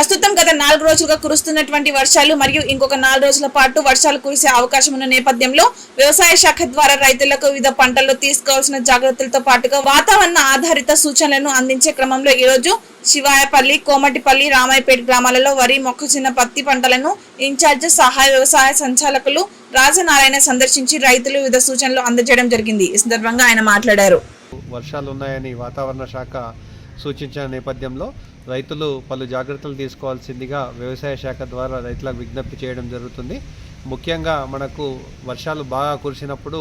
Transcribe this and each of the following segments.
ప్రస్తుతం గత 4 రోజులుగా కురుస్తున్నటువంటి వర్షాలు మరియు ఇంకొక 4 రోజుల పాటు వర్షాలు కురిసే అవకాశం ఉన్న నేపథ్యంలో వ్యవసాయ శాఖ ద్వారా రైతులకు వివిధ పంటల్లో తీసుకోవాల్సిన జాగ్రత్తలతో పాటుగా వాతావరణ ఆధారిత సూచనలను అందించే క్రమంలో ఈ రోజు శివాయపల్లి, కోమటిపల్లి, రామాయపేట గ్రామాలలో వరి, మొక్కజొన్న, పత్తి పంటలను ఇన్ఛార్జ్ సహాయ వ్యవసాయ సంచాలకులు రాజనారాయణ సందర్శించి రైతులు వివిధ సూచనలు అందజేయడం జరిగింది. ఈ సందర్భంగా ఆయన మాట్లాడారు. వర్షాలు ఉన్నాయని వాతావరణ శాఖ సూచించిన నేపథ్యంలో రైతులు పలు జాగ్రత్తలు తీసుకోవాల్సిందిగా వ్యవసాయ శాఖ ద్వారా రైతులకు విజ్ఞప్తి చేయడం జరుగుతుంది. ముఖ్యంగా మనకు వర్షాలు బాగా కురిసినప్పుడు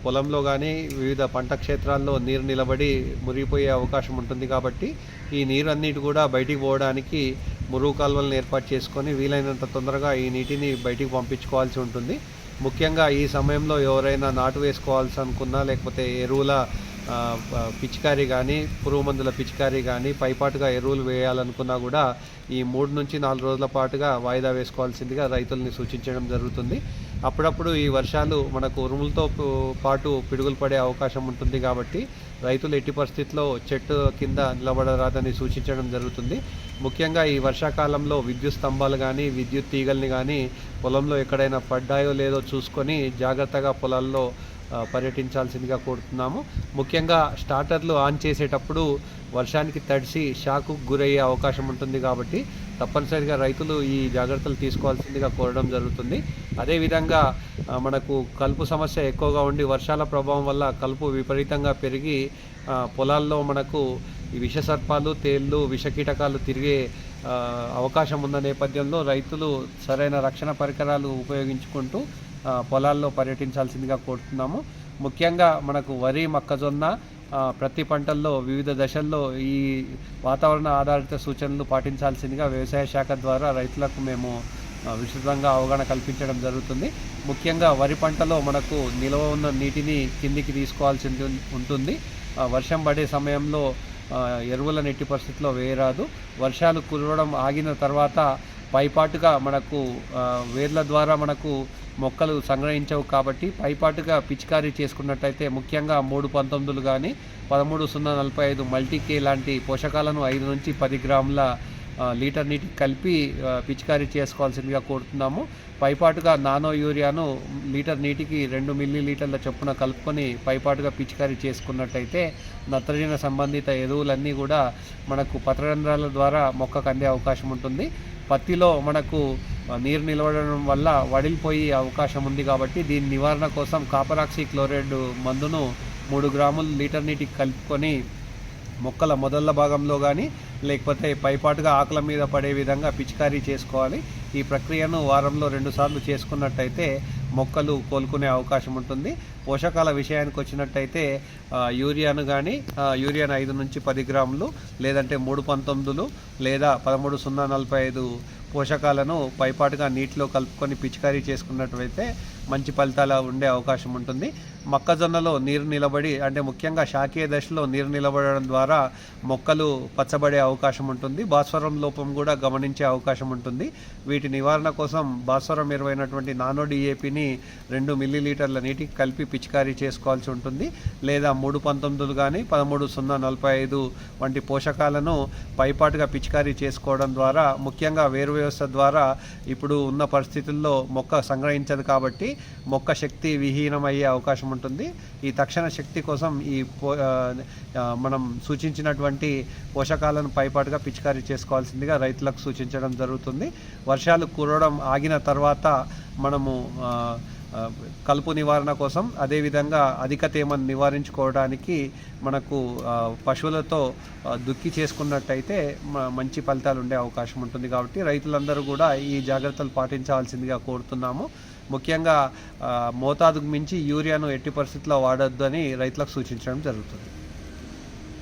పొలంలో కానీ వివిధ పంట క్షేత్రాల్లో నీరు నిలబడి మురిగిపోయే అవకాశం ఉంటుంది. కాబట్టి ఈ నీరు అన్నిటి కూడా బయటికి పోవడానికి మురుగు కాలువలను ఏర్పాటు చేసుకొని వీలైనంత తొందరగా ఈ నీటిని బయటికి పంపించుకోవాల్సి ఉంటుంది. ముఖ్యంగా ఈ సమయంలో ఎవరైనా నాటు వేసుకోవాల్సి అనుకున్నా, లేకపోతే ఎరువుల పిచికారీ కానీ, పురుగు మందుల పిచికారీ కానీ, పైపాటుగా ఎరువులు వేయాలనుకున్నా కూడా ఈ 3 నుంచి 4 రోజుల పాటుగా వాయిదా వేసుకోవాల్సిందిగా రైతుల్ని సూచించడం జరుగుతుంది. అప్పుడప్పుడు ఈ వర్షాలు మనకు ఉరుములతో పాటు పిడుగులు పడే అవకాశం ఉంటుంది. కాబట్టి రైతులు ఎట్టి పరిస్థితుల్లో చెట్టు కింద నిలబడరాదని సూచించడం జరుగుతుంది. ముఖ్యంగా ఈ వర్షాకాలంలో విద్యుత్ స్తంభాలు కానీ, విద్యుత్ తీగల్ని కానీ పొలంలో ఎక్కడైనా పడ్డాయో లేదో చూసుకొని జాగ్రత్తగా పొలాల్లో పర్యటించాల్సిందిగా కోరుతున్నాము. ముఖ్యంగా స్టార్టర్లు ఆన్ చేసేటప్పుడు వర్షానికి తడిసి షాకు గురయ్యే అవకాశం ఉంటుంది. కాబట్టి తప్పనిసరిగా రైతులు ఈ జాగ్రత్తలు తీసుకోవాల్సిందిగా కోరడం జరుగుతుంది. అదేవిధంగా మనకు కలుపు సమస్య ఎక్కువగా ఉండి వర్షాల ప్రభావం వల్ల కలుపు విపరీతంగా పెరిగి పొలాల్లో మనకు ఈ విషసర్పాలు, తేళ్ళు, విషకీటకాలు తిరిగే అవకాశం ఉన్న నేపథ్యంలో రైతులు సరైన రక్షణ పరికరాలు ఉపయోగించుకుంటూ పొలాల్లో పర్యటించాల్సిందిగా కోరుతున్నాము. ముఖ్యంగా మనకు వరి, మొక్కజొన్న, ప్రతి పంటల్లో వివిధ దశల్లో ఈ వాతావరణ ఆధారిత సూచనలు పాటించాల్సిందిగా వ్యవసాయ శాఖ ద్వారా రైతులకు మేము విస్తృతంగా అవగాహన కల్పించడం జరుగుతుంది. ముఖ్యంగా వరి పంటలో మనకు నిల్వ ఉన్న నీటిని కిందికి తీసుకోవాల్సి ఉంటుంది. వర్షం పడే సమయంలో ఎరువులను ఎట్టి పరిస్థితుల్లో వేయరాదు. వర్షాలు కురవడం ఆగిన తర్వాత పైపాటుగా మనకు వేర్ల ద్వారా మనకు మొక్కలు సంగ్రహించవు. కాబట్టి పైపాటుగా పిచికారీ చేసుకున్నట్టయితే ముఖ్యంగా 319 కానీ 13-0-45 మల్టీకే లాంటి పోషకాలను 5 నుంచి 10 గ్రాముల లీటర్ నీటికి కలిపి పిచికారీ చేసుకోవాల్సిందిగా కోరుతున్నాము. పైపాటుగా నానో యూరియాను లీటర్ నీటికి 2 మిల్లీలీటర్ల చొప్పున కలుపుకొని పైపాటుగా పిచికారీ చేసుకున్నట్టయితే నత్రజని సంబంధిత ఎరువులన్నీ కూడా మనకు పత్రరంధ్రాల ద్వారా మొక్కకు అందే అవకాశం ఉంటుంది. పత్తిలో మనకు నీరు నిలవడం వల్ల వడిలిపోయే అవకాశం ఉంది. కాబట్టి దీని నివారణ కోసం కాపరాక్సీ క్లోరైడ్ మందును 3 గ్రాములు లీటర్ నీటికి కలుపుకొని మొక్కల మొదళ్ళ భాగంలో కానీ, లేకపోతే పైపాటుగా ఆకుల మీద పడే విధంగా పిచికారీ చేసుకోవాలి. ఈ ప్రక్రియను వారంలో 2 సార్లు చేసుకున్నట్టయితే మొక్కలు కోలుకునే అవకాశం ఉంటుంది. పోషకాల విషయానికి వచ్చినట్టయితే యూరియాను 5 నుంచి 10 గ్రాములు, లేదంటే 319 లేదా 13-0-45 పోషకాలను పైపాటుగా నీటిలో కలుపుకొని పిచికారీ చేసుకున్నట్లయితే మంచి ఫలితాలు ఉండే అవకాశం ఉంటుంది. మొక్కజొన్నలో నీరు నిలబడి, అంటే ముఖ్యంగా శాఖీయ దశలో నీరు నిలబడడం ద్వారా మొక్కలు పచ్చబడే అవకాశం ఉంటుంది. భాస్వరం లోపం కూడా గమనించే అవకాశం ఉంటుంది. వీటి నివారణ కోసం భాస్వరం ఎరువైనటువంటి నానో డిఏపిని 2 మిల్లీలీటర్ల నీటికి కలిపి పిచికారీ చేసుకోవాల్సి ఉంటుంది. లేదా 319 కానీ 13-0-45 వంటి పోషకాలను పైపాటుగా పిచికారీ చేసుకోవడం ద్వారా, ముఖ్యంగా వేరు వ్యవస్థ ద్వారా ఇప్పుడు ఉన్న పరిస్థితుల్లో మొక్క సంగ్రహించదు. కాబట్టి మొక్క శక్తి విహీనమయ్యే అవకాశం ఉంటుంది. ఈ తక్షణ శక్తి కోసం ఈ మనం సూచించినటువంటి పోషకాలను పైపాటుగా పిచికారీ చేసుకోవాల్సిందిగా రైతులకు సూచించడం జరుగుతుంది. వర్షాలు కురవడం ఆగిన తర్వాత మనము కలుపు నివారణ కోసం, అదేవిధంగా అధిక తేమను నివారించుకోవడానికి మనకు పశువులతో దుక్కి చేసుకున్నట్టయితే మంచి ఫలితాలు ఉండే అవకాశం ఉంటుంది. కాబట్టి రైతులందరూ కూడా ఈ జాగ్రత్తలు పాటించాల్సిందిగా కోరుతున్నాము. ముఖ్యంగా మోతాదుకు మించి యూరియాను ఎట్టి పరిస్థితుల్లో వాడొద్దు అని రైతులకు సూచించడం జరుగుతుంది.